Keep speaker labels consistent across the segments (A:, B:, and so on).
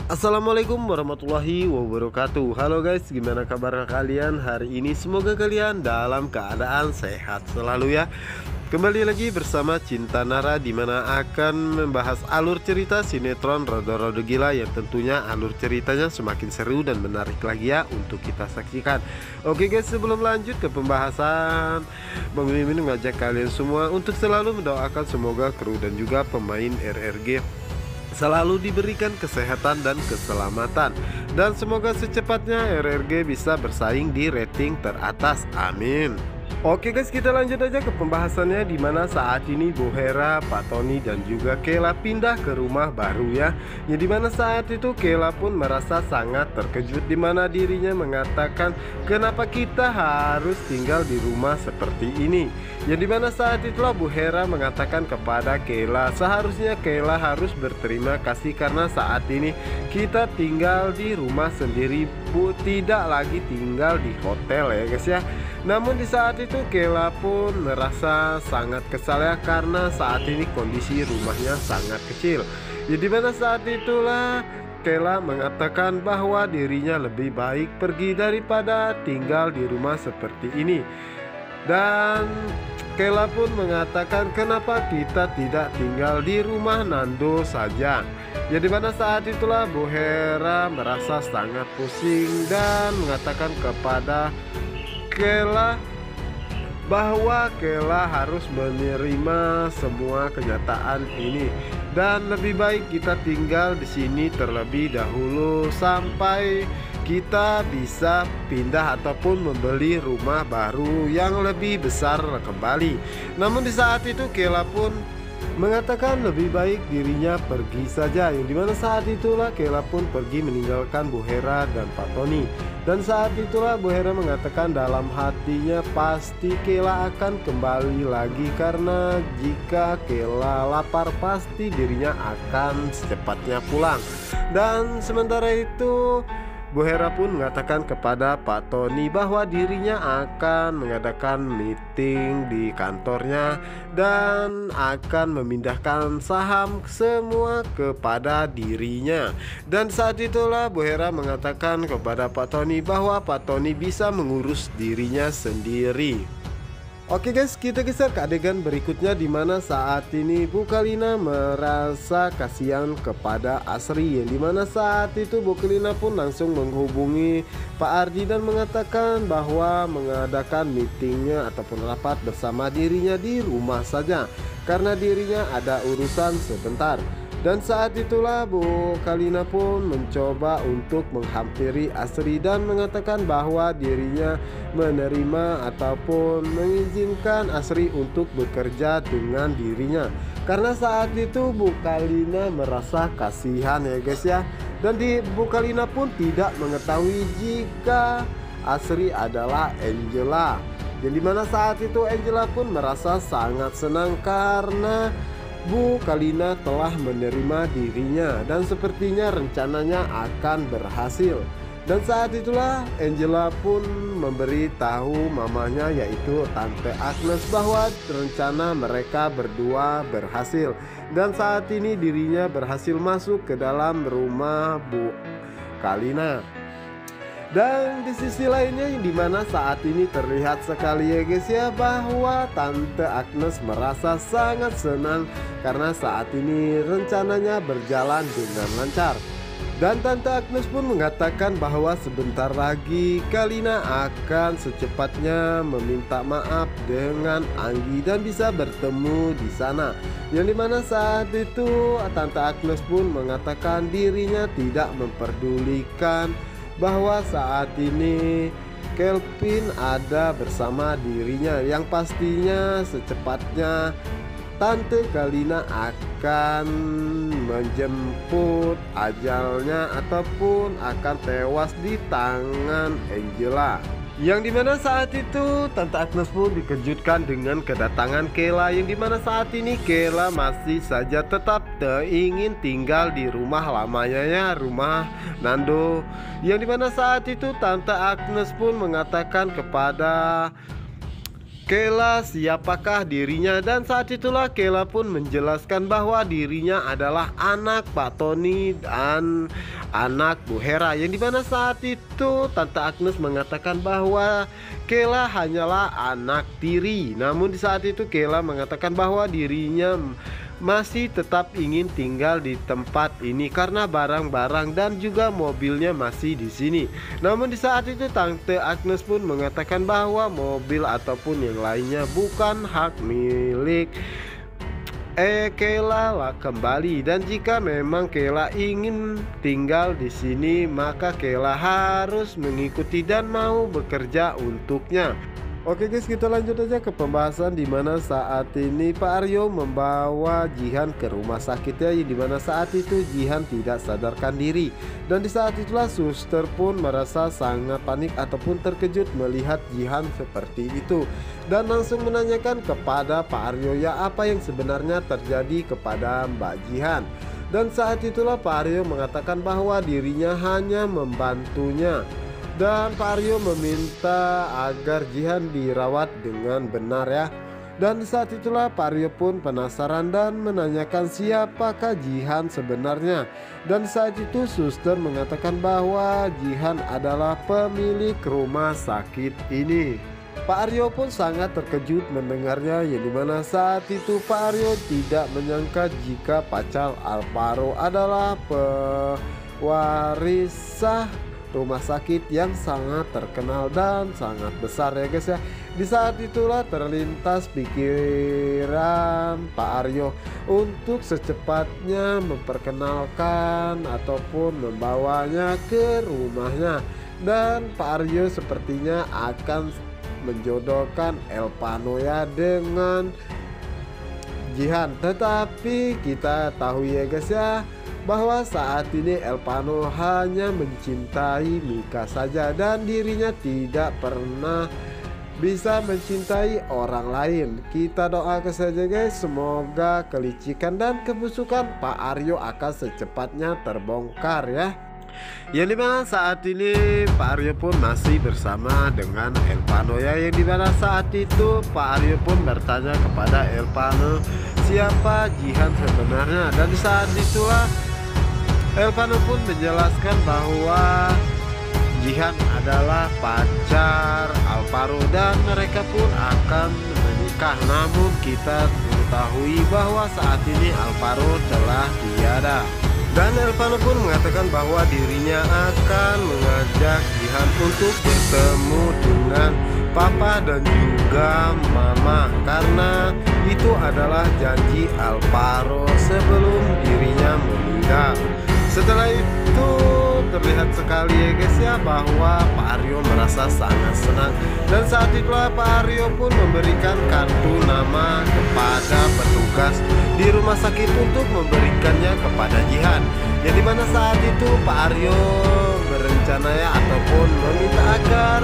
A: Assalamualaikum warahmatullahi wabarakatuh. Halo guys, gimana kabar kalian hari ini? Semoga kalian dalam keadaan sehat selalu ya. Kembali lagi bersama Cinta Nara, dimana akan membahas alur cerita sinetron Rodo-Rodo Gila yang tentunya alur ceritanya semakin seru dan menarik lagi ya untuk kita saksikan. Oke guys, sebelum lanjut ke pembahasan, Bang Mimin mengajak kalian semua untuk selalu mendoakan semoga kru dan juga pemain RRG selalu diberikan kesehatan dan keselamatan, dan semoga secepatnya RRG bisa bersaing di rating teratas. Amin. Oke guys, kita lanjut aja ke pembahasannya, dimana saat ini Bu Hera, Pak Tony dan juga Kela pindah ke rumah baru ya. Ya dimana saat itu Kela pun merasa sangat terkejut, dimana dirinya mengatakan kenapa kita harus tinggal di rumah seperti ini. Ya dimana saat itulah Bu Hera mengatakan kepada Kela, seharusnya Kela harus berterima kasih karena saat ini kita tinggal di rumah sendiri Bu, tidak lagi tinggal di hotel ya guys ya. Namun di saat itu Kela pun merasa sangat kesal ya, karena saat ini kondisi rumahnya sangat kecil. Ya dimana saat itulah Kela mengatakan bahwa dirinya lebih baik pergi daripada tinggal di rumah seperti ini. Dan Kela pun mengatakan kenapa kita tidak tinggal di rumah Nando saja. Ya dimana saat itulah Bu Hera merasa sangat pusing dan mengatakan kepada Kela bahwa Kela harus menerima semua kenyataan ini dan lebih baik kita tinggal di sini terlebih dahulu sampai kita bisa pindah ataupun membeli rumah baru yang lebih besar kembali. Namun di saat itu Kela pun mengatakan lebih baik dirinya pergi saja, yang dimana saat itulah Kela pun pergi meninggalkan Bu Hera dan Pak Tony. Dan saat itulah Bu Hera mengatakan dalam hatinya pasti Kela akan kembali lagi, karena jika Kela lapar pasti dirinya akan secepatnya pulang. Dan sementara itu Bu Hera pun mengatakan kepada Pak Tony bahwa dirinya akan mengadakan meeting di kantornya dan akan memindahkan saham semua kepada dirinya. Dan saat itulah Bu Hera mengatakan kepada Pak Tony bahwa Pak Tony bisa mengurus dirinya sendiri. Oke guys, kita geser ke adegan berikutnya, dimana saat ini Bu Kalina merasa kasihan kepada Asri, yang dimana saat itu Bu Kalina pun langsung menghubungi Pak Ardi dan mengatakan bahwa mengadakan meetingnya ataupun rapat bersama dirinya di rumah saja karena dirinya ada urusan sebentar. Dan saat itulah Bu Kalina pun mencoba untuk menghampiri Asri dan mengatakan bahwa dirinya menerima ataupun mengizinkan Asri untuk bekerja dengan dirinya, karena saat itu Bu Kalina merasa kasihan ya guys ya. Dan Bu Kalina pun tidak mengetahui jika Asri adalah Angela, yang dimana saat itu Angela pun merasa sangat senang karena Bu Kalina telah menerima dirinya dan sepertinya rencananya akan berhasil. Dan saat itulah Angela pun memberitahu mamanya, yaitu Tante Agnes, bahwa rencana mereka berdua berhasil. Dan saat ini dirinya berhasil masuk ke dalam rumah Bu Kalina. Dan di sisi lainnya, yang dimana saat ini terlihat sekali ya guys ya, bahwa Tante Agnes merasa sangat senang karena saat ini rencananya berjalan dengan lancar. Dan Tante Agnes pun mengatakan bahwa sebentar lagi Kalina akan secepatnya meminta maaf dengan Anggi dan bisa bertemu di sana. Yang dimana saat itu Tante Agnes pun mengatakan dirinya tidak memperdulikan bahwa saat ini Kelvin ada bersama dirinya, yang pastinya secepatnya Tante Kalina akan menjemput ajalnya ataupun akan tewas di tangan Angela. Yang dimana saat itu Tante Agnes pun dikejutkan dengan kedatangan Kela, yang dimana saat ini Kela masih saja tetap ingin tinggal di rumah lamanya ya, rumah Nando. Yang dimana saat itu Tante Agnes pun mengatakan kepada Kela siapakah dirinya, dan saat itulah Kela pun menjelaskan bahwa dirinya adalah anak Pak Tony dan anak Bu Hera, yang dimana saat itu Tante Agnes mengatakan bahwa Kela hanyalah anak tiri. Namun di saat itu Kela mengatakan bahwa dirinya masih tetap ingin tinggal di tempat ini karena barang-barang dan juga mobilnya masih di sini. Namun di saat itu Tante Agnes pun mengatakan bahwa mobil ataupun yang lainnya bukan hak milik Kela lah kembali, dan jika memang Kela ingin tinggal di sini maka Kela harus mengikuti dan mau bekerja untuknya. Oke guys, kita lanjut aja ke pembahasan dimana saat ini Pak Aryo membawa Jihan ke rumah sakit ya, dimana saat itu Jihan tidak sadarkan diri, dan di saat itulah suster pun merasa sangat panik ataupun terkejut melihat Jihan seperti itu, dan langsung menanyakan kepada Pak Aryo ya apa yang sebenarnya terjadi kepada Mbak Jihan. Dan saat itulah Pak Aryo mengatakan bahwa dirinya hanya membantunya, dan Pak Aryo meminta agar Jihan dirawat dengan benar ya. Dan saat itulah Pak Aryo pun penasaran dan menanyakan siapakah Jihan sebenarnya. Dan saat itu suster mengatakan bahwa Jihan adalah pemilik rumah sakit ini. Pak Aryo pun sangat terkejut mendengarnya, yang dimana saat itu Pak Aryo tidak menyangka jika pacar Alvaro adalah pewaris rumah sakit yang sangat terkenal dan sangat besar ya guys ya. Di saat itulah terlintas pikiran Pak Aryo untuk secepatnya memperkenalkan ataupun membawanya ke rumahnya, dan Pak Aryo sepertinya akan menjodohkan Elpano ya dengan Jihan. Tetapi kita tahu ya guys ya bahwa saat ini Elpano hanya mencintai Mika saja, dan dirinya tidak pernah bisa mencintai orang lain. Kita doakan saja guys, semoga kelicikan dan kebusukan Pak Aryo akan secepatnya terbongkar ya. Yang dimana saat ini Pak Aryo pun masih bersama dengan Elpano ya, yang dimana saat itu Pak Aryo pun bertanya kepada Elpano siapa Jihan sebenarnya, dan di saat itulah Elpano pun menjelaskan bahwa Jihan adalah pacar Alvaro dan mereka pun akan menikah. Namun kita mengetahui bahwa saat ini Alvaro telah tiada, dan Elpano pun mengatakan bahwa dirinya akan mengajak Jihan untuk bertemu dengan Papa dan juga Mama, karena itu adalah janji Alvaro sebelum dirinya meninggal. Setelah itu terlihat sekali ya guys ya bahwa Pak Aryo merasa sangat senang, dan saat itulah Pak Aryo pun memberikan kartu nama kepada petugas di rumah sakit untuk memberikannya kepada Jihan, yang dimana saat itu Pak Aryo berencana ya ataupun meminta agar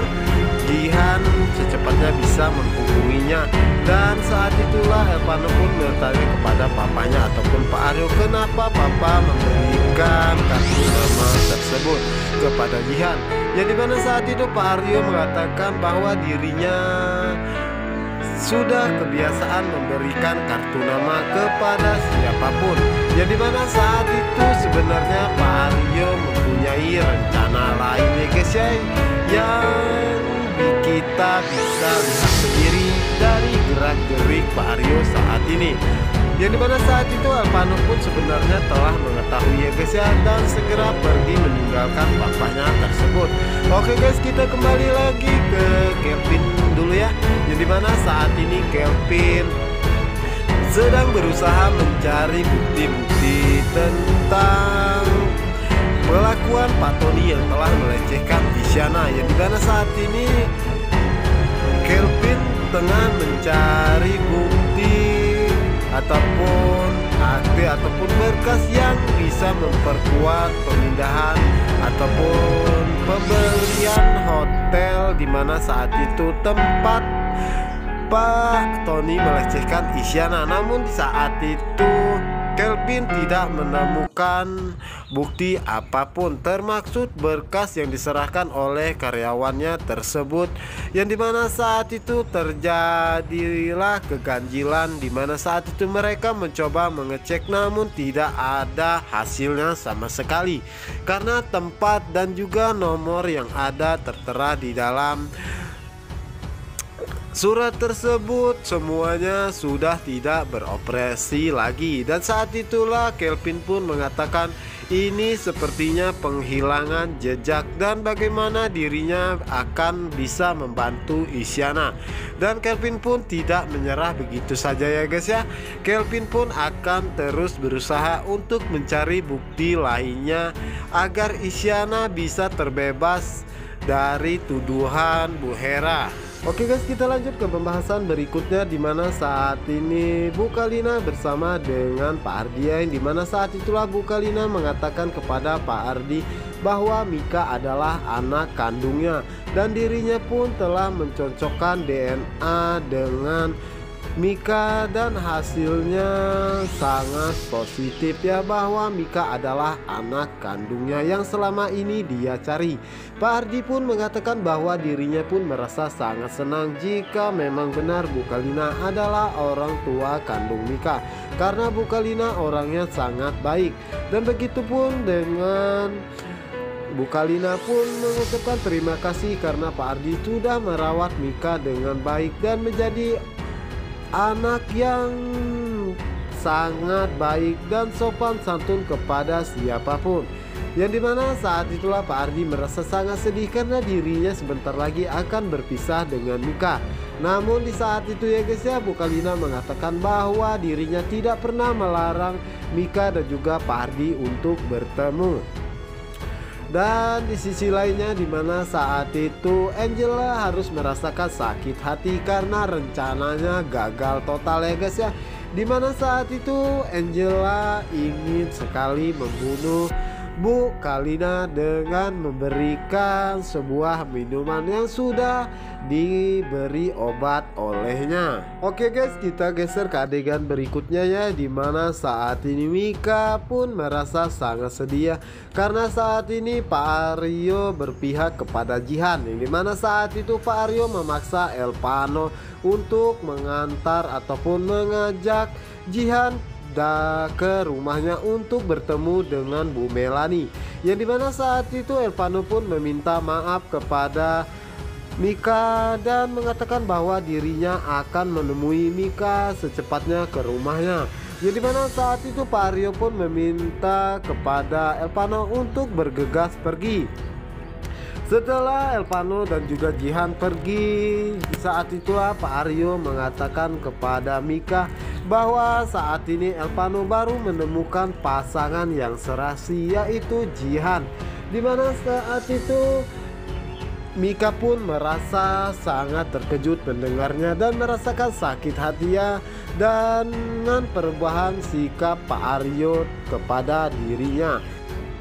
A: Jihan secepatnya bisa menghubunginya. Dan saat itulah Elpano pun bertanya kepada papanya ataupun Pak Aryo kenapa papa memberikan kartu nama tersebut kepada Jihan, yang dimana saat itu Pak Aryo mengatakan bahwa dirinya sudah kebiasaan memberikan kartu nama kepada siapapun, yang dimana saat itu sebenarnya Pak Aryo mempunyai rencana lain ya guys ya, yang kita bisa lihat sendiri dari gerak-gerik Pak Aryo saat ini, yang dimana saat itu Elpano pun sebenarnya telah mengetahui ya guys ya, dan segera pergi meninggalkan papanya tersebut. Oke guys, kita kembali lagi ke Kelvin dulu ya, yang dimana saat ini Kelvin sedang berusaha mencari bukti-bukti tentang pelakuan Pak Tony yang telah melecehkan Isyana, yang dimana saat ini Kelvin tengah mencari bukti ataupun akte ataupun berkas yang bisa memperkuat pemindahan ataupun pembelian hotel di mana saat itu tempat Pak Tony melecehkan Isyana. Namun di saat itu Kelvin tidak menemukan bukti apapun termasuk berkas yang diserahkan oleh karyawannya tersebut, yang dimana saat itu terjadilah keganjilan, dimana saat itu mereka mencoba mengecek namun tidak ada hasilnya sama sekali karena tempat dan juga nomor yang ada tertera di dalam surat tersebut semuanya sudah tidak beroperasi lagi. Dan saat itulah Kelvin pun mengatakan ini sepertinya penghilangan jejak dan bagaimana dirinya akan bisa membantu Isyana. Dan Kelvin pun tidak menyerah begitu saja ya guys ya. Kelvin pun akan terus berusaha untuk mencari bukti lainnya agar Isyana bisa terbebas dari tuduhan Bu Hera. Oke guys, kita lanjut ke pembahasan berikutnya, dimana saat ini Bu Kalina bersama dengan Pak Ardi, dimana saat itulah Bu Kalina mengatakan kepada Pak Ardi bahwa Mika adalah anak kandungnya dan dirinya pun telah mencocokkan DNA dengan Mika dan hasilnya sangat positif ya, bahwa Mika adalah anak kandungnya yang selama ini dia cari. Pak Ardi pun mengatakan bahwa dirinya pun merasa sangat senang jika memang benar Bu Kalina adalah orang tua kandung Mika, karena Bu Kalina orangnya sangat baik. Dan begitu pun dengan Bu Kalina pun mengucapkan terima kasih karena Pak Ardi sudah merawat Mika dengan baik dan menjadi anak yang sangat baik dan sopan santun kepada siapapun. Yang dimana saat itulah Pak Ardi merasa sangat sedih karena dirinya sebentar lagi akan berpisah dengan Mika. Namun di saat itu ya guys ya, Bu Kalina mengatakan bahwa dirinya tidak pernah melarang Mika dan juga Pak Ardi untuk bertemu. Dan di sisi lainnya, dimana saat itu Angela harus merasakan sakit hati karena rencananya gagal total ya guys ya. Dimana saat itu Angela ingin sekali membunuh Bu Kalina dengan memberikan sebuah minuman yang sudah diberi obat olehnya. Oke guys, kita geser ke adegan berikutnya ya, dimana saat ini Mika pun merasa sangat sedih ya, karena saat ini Pak Aryo berpihak kepada Jihan, yang dimana saat itu Pak Aryo memaksa Elpano untuk mengantar ataupun mengajak Jihan ke rumahnya untuk bertemu dengan Bu Melani, yang dimana saat itu Elpano pun meminta maaf kepada Mika dan mengatakan bahwa dirinya akan menemui Mika secepatnya ke rumahnya. Yang dimana saat itu Pak Aryo pun meminta kepada Elpano untuk bergegas pergi. Setelah Elpano dan juga Jihan pergi, saat itulah Pak Aryo mengatakan kepada Mika bahwa saat ini Elpano baru menemukan pasangan yang serasi, yaitu Jihan. Dimana saat itu Mika pun merasa sangat terkejut mendengarnya dan merasakan sakit hati ya dengan perubahan sikap Pak Aryo kepada dirinya.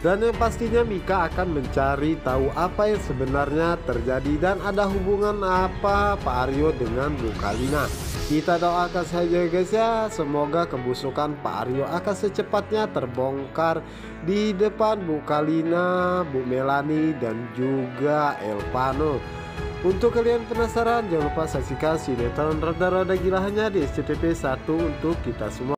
A: Dan yang pastinya Mika akan mencari tahu apa yang sebenarnya terjadi dan ada hubungan apa Pak Aryo dengan Bu Kalina. Kita doakan saja guys ya, semoga kebusukan Pak Aryo akan secepatnya terbongkar di depan Bu Kalina, Bu Melani dan juga Elpano. Untuk kalian penasaran, jangan lupa saksikan sinetron Rada-Rada Gila hanya di SCTV 1 untuk kita semua.